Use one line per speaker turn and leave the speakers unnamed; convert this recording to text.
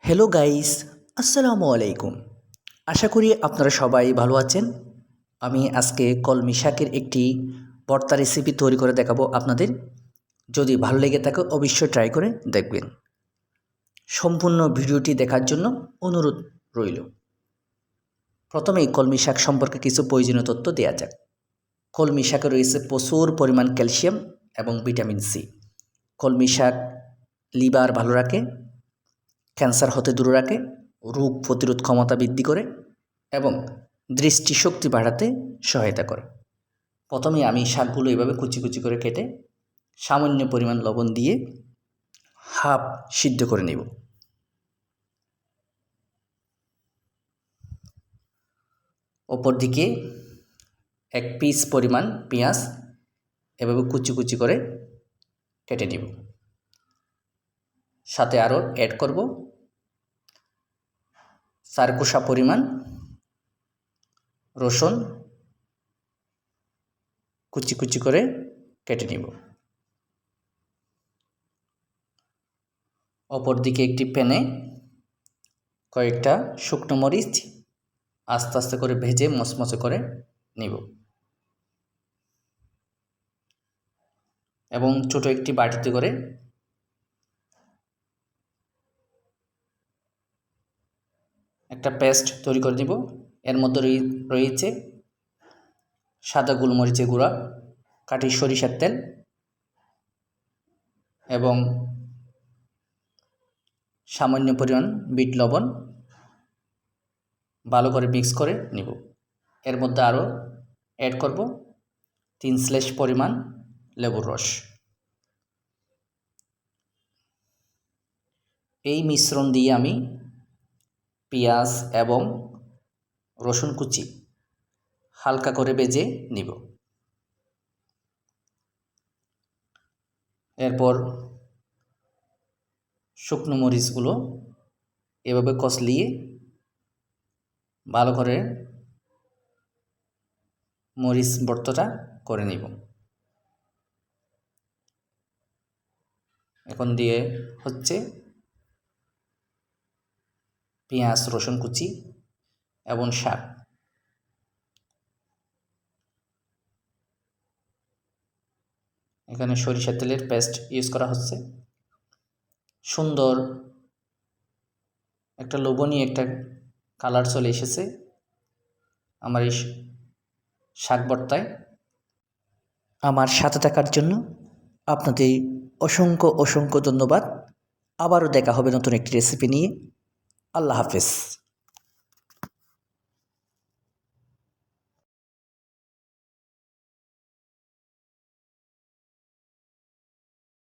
Hello guys, আসসালামু আলাইকুম। আশা করি আপনারা সবাই ভালো আছেন। আমি আজকে কলমি শাকের একটি ভর্তা রেসিপি তৈরি করে দেখাবো আপনাদের। যদি ভালো লেগে থাকে অবশ্যই ট্রাই করে দেখবেন। সম্পূর্ণ ভিডিওটি দেখার জন্য অনুরোধ রইল। প্রথমেই কলমি শাক সম্পর্কে কিছু প্রয়োজনীয় তথ্য দেওয়া যাক। কলমি শাকে রয়েছে প্রচুর পরিমাণ ক্যালসিয়াম এবং ভিটামিন সি। কলমি শাক লিভার ভালো রাখে, ক্যান্সার হতে দূরে রাখে, রোগ প্রতিরোধ ক্ষমতা বৃদ্ধি করে এবং দৃষ্টিশক্তি বাড়াতে সহায়তা করে। প্রথমে আমি শাকগুলো এভাবে কুচি কুচি করে কেটে সামান্য পরিমাণ লবণ দিয়ে হাফ সিদ্ধ করে নেব। অপর দিকে এক পিস পরিমাণ পেঁয়াজ এভাবে কুচি কুচি করে কেটে নেব। সাথে আরও অ্যাড করব 4 কোয়া পরিমাণ রসুন কুচি কুচি করে কেটে নেব। অপর দিকে একটি প্যানে কয়েকটা শুকনো মরিচ আস্তে আস্তে করে ভেজে মচমচে করে নেব এবং ছোট একটি বাটিতে করে একটা পেস্ট তৈরি করে নেব। এর মধ্যে রয়েছে সাদা গোলমরিচের গুঁড়া, খাঁটি সরিষার তেল এবং সামান্য পরিমাণ বিট লবণ। ভালো করে মিক্স করে নেব। এর মধ্যে আরও অ্যাড করব 3 স্ল্যাশ পরিমাণ লেবুর রস। এই মিশ্রণ দিয়ে আমি পেঁয়াজ এবং রসুন কুচি হালকা করে ভেজে নিব। এরপর শুকনো মরিচগুলো এভাবে কষলিয়ে ভালো করে মরিচ ভর্তাটা করে নিব। এখন দিয়ে হচ্ছে পেঁয়াজ রসুন কুচি এবং শাক। এখানে সরিষার তেলের পেস্ট ইউজ করা হচ্ছে। সুন্দর একটা লোভনীয় একটা কালার চলে এসেছে আমার এই শাক ভর্তায়। আমার সাথে থাকার জন্য আপনাদের অসংখ্য অসংখ্য ধন্যবাদ। আবারও দেখা হবে নতুন একটি রেসিপি নিয়ে। আল্লাহ হাফেজ।